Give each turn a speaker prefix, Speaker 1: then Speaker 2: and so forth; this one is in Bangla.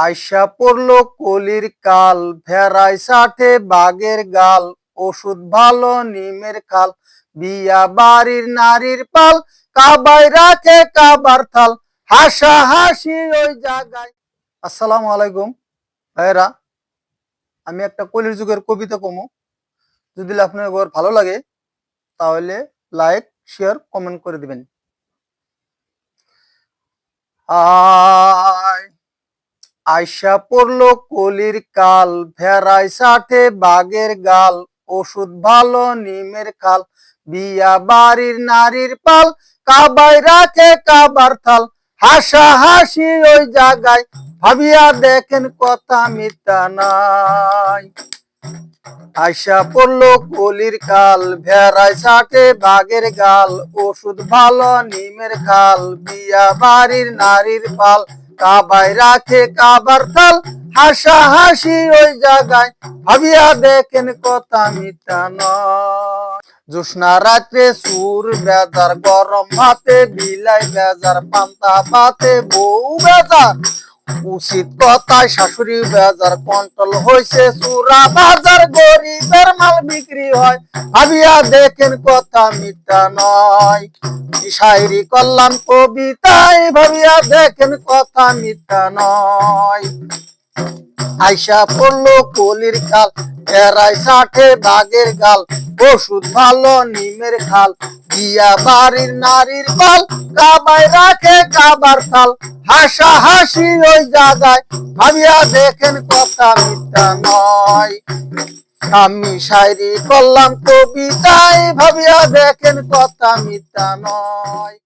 Speaker 1: আইসা পড়লো কলির কাল, ভেড়ায় সাথে বাঘের গাল, ওষুধ ভালো নিমের খাল, বিয়া বাড়ির নারীর পাল, কাবাই রাখে কাবার থাল, হাসা হাসি ওই জায়গায়। আসসালামু আলাইকুম ভাইরা, আমি একটা কলির যুগের কবিতা কমু। যদি আপনার ভালো লাগে তাহলে লাইক শেয়ার কমেন্ট করে দিবেন। আইসা পড়লো কলির কাল, ভেড়ায় সাথে বাঘের গাল, ওষুধ ভালো নিমের খাল, বিয়া বাড়ির নারীর পাল, কাবাই রাখে কাবার থাল, হাসা হাসি ওই জায়গায়, ভাবিয়া দেখেন কথা মিথ্যা নাই। আইসা পড়লো কলির কাল, ভেড়ায় সাথে বাঘের গাল, ওষুধ ভালো নিমের খাল, বিয়া বাড়ির নারীর পাল, কাবাই রাখে কাবার থাল, হাসা হাসি ওই জায়গায়, ভাবিয়া দেখেন কথা মিথ্যা নয়। জ্যোৎস্না রাত্রে সুর বেজার, গরম ভাতে বিলাই বেজার, পান্তা ভাতে বউ বেজার, উচিত কথায় শাশুড়ি বেজার, কন্ট্রোল হইছে চূড়া বাজার, গরিবের মাল বিক্রি হয়, ভাবিয়া দেখেন কথা মিথ্যা নয়। শায়রি করলাম কবিতায়, ভাবিয়া দেখেন কথা মিথ্যা নয়। আইসা পড়লো কলির কাল, ভেড়ায় সাথে বাঘের গাল, ওষুধ ভালো নিমের খাল, বিয়া বাড়ির নারীর পাল, কাবাই রাখে কাবার থাল, হাসা হাসি ওই জায়গায়, ভাবিয়া দেখেন কথা মিথ্যা নয়। আমি শায়রি করলাম কবিতায়, ভাবিয়া দেখেন কথা মিথ্যা নয়।